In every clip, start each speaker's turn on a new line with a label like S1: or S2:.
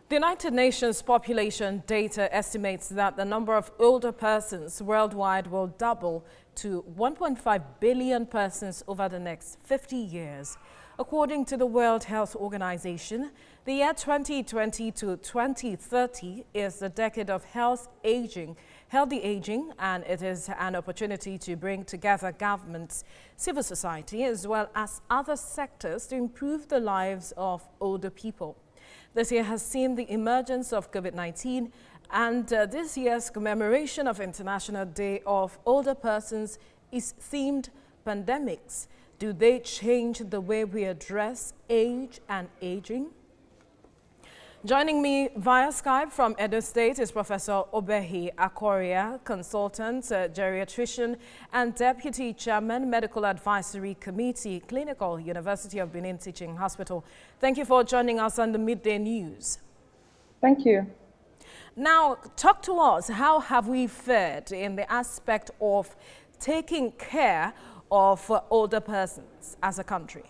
S1: The United Nations population data estimates that the number of older persons worldwide will double to 1.5 billion persons over the next 50 years. According to the World Health Organization, the year 2020 to 2030 is the decade of healthy aging, and it is an opportunity to bring together governments, civil society, as well as other sectors to improve the lives of older people. This year has seen the emergence of COVID-19, and this year's commemoration of International Day of Older Persons is themed pandemics. Do they change the way we address age and aging? Joining me via Skype from Edo State is Professor Obehi Akoria, consultant, geriatrician, and Deputy Chairman, Medical Advisory Committee, Clinical, University of Benin Teaching Hospital. Thank you for joining us on the Midday News.
S2: Thank you.
S1: Now, talk to us. How have we fared in the aspect of taking care of older persons as a country?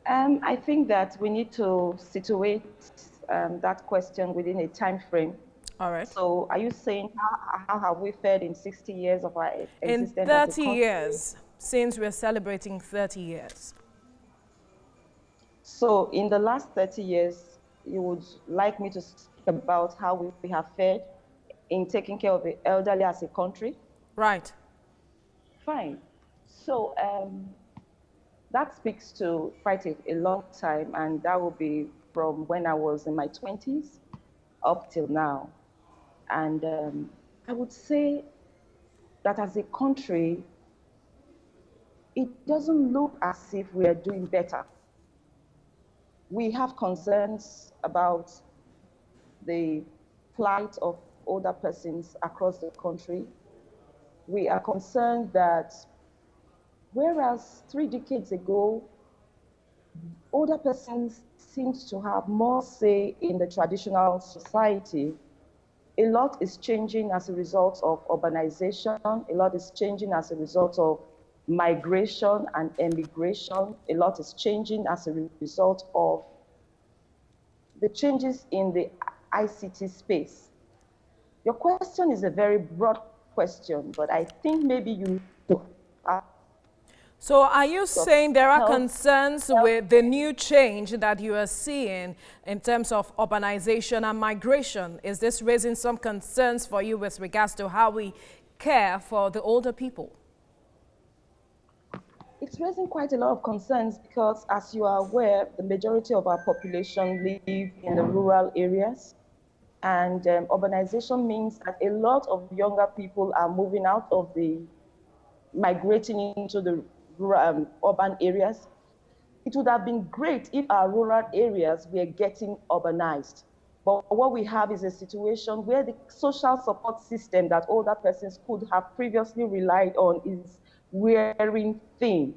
S2: I think that we need to situate that question within a time frame.
S1: All right.
S2: So are you saying how have we fared in 60 years of our existence?
S1: In 30 years, since we're celebrating 30 years.
S2: So in the last 30 years, you would like me to speak about how we have fared in taking care of the elderly as a country?
S1: Right.
S2: Fine. So that speaks to quite a long time, and that will be from when I was in my 20s up till now. And I would say that as a country, it doesn't look as if we are doing better. We have concerns about the plight of older persons across the country. We are concerned that whereas 3 decades ago, older persons seemed to have more say in the traditional society, a lot is changing as a result of urbanization. A lot is changing as a result of migration and emigration. A lot is changing as a result of the changes in the ICT space. Your question is a very broad question, but I think maybe you
S1: So are you saying there are concerns with the new change that you are seeing in terms of urbanization and migration? Is this raising some concerns for you with regards to how we care for the older people?
S2: It's raising quite a lot of concerns because, as you are aware, the majority of our population live in the rural areas. And urbanization means that a lot of younger people are moving out of migrating into the urban areas. It would have been great if our rural areas were getting urbanized. But what we have is a situation where the social support system that older persons could have previously relied on is wearing thin.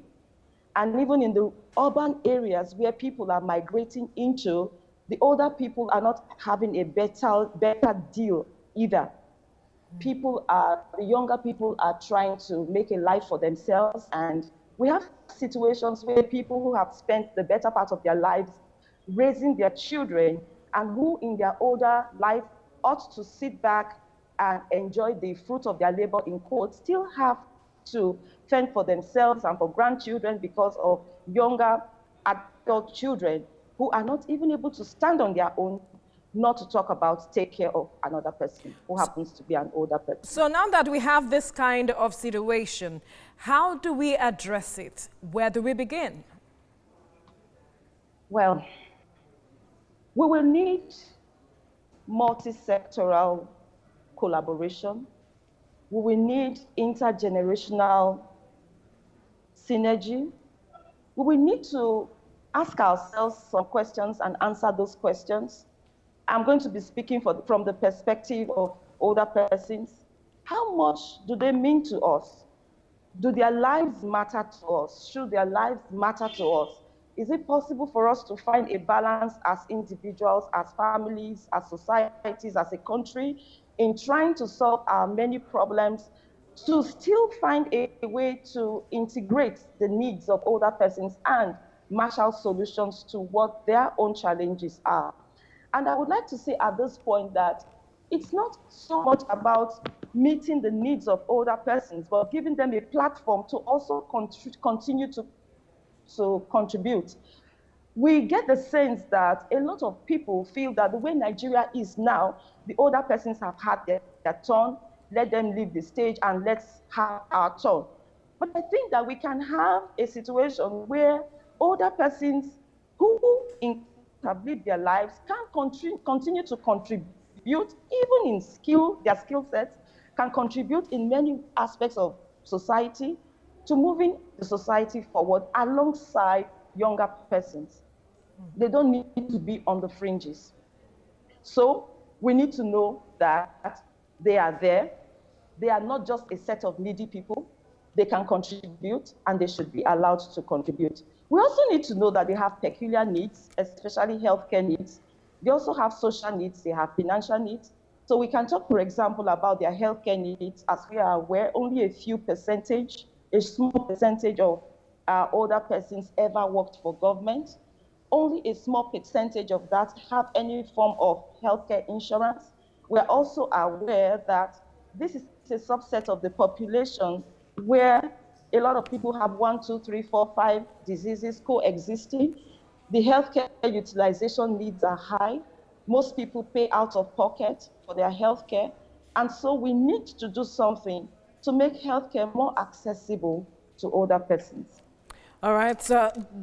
S2: And even in the urban areas where people are migrating into, the older people are not having a better deal either. The younger people are trying to make a life for themselves, and we have situations where people who have spent the better part of their lives raising their children and who in their older life ought to sit back and enjoy the fruit of their labor in quotes, still have to fend for themselves and for grandchildren because of younger adult children who are not even able to stand on their own, not to talk about take care of another person who happens to be an older person.
S1: So now that we have this kind of situation, how do we address it? Where do we begin?
S2: Well, we will need multi-sectoral collaboration. We will need intergenerational synergy. We will need to ask ourselves some questions and answer those questions. I'm going to be speaking from the perspective of older persons. How much do they mean to us? Do their lives matter to us? Should their lives matter to us? Is it possible for us to find a balance as individuals, as families, as societies, as a country, in trying to solve our many problems, to still find a way to integrate the needs of older persons and marshal solutions to what their own challenges are. And I would like to say at this point that it's not so much about meeting the needs of older persons, but giving them a platform to also continue to contribute. We get the sense that a lot of people feel that the way Nigeria is now, the older persons have had their turn, let them leave the stage and let's have our turn. But I think that we can have a situation where older persons who have lived their lives can continue to contribute, even in their skill sets, can contribute in many aspects of society to moving the society forward alongside younger persons. They don't need to be on the fringes. So we need to know that they are there. They are not just a set of needy people. They can contribute and they should be allowed to contribute. We also need to know that they have peculiar needs, especially healthcare needs. They also have social needs, they have financial needs. So we can talk, for example, about their healthcare needs. As we are aware, only a small percentage of older persons ever worked for government. Only a small percentage of that have any form of healthcare insurance. We're also aware that this is a subset of the population where a lot of people have 1, 2, 3, 4, 5 diseases coexisting. The healthcare utilization needs are high. Most people pay out of pocket for their healthcare. And so we need to do something to make healthcare more accessible to older persons.
S1: All right,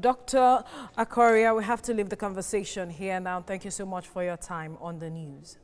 S1: Dr. Akoria, we have to leave the conversation here now. Thank you so much for your time on the news.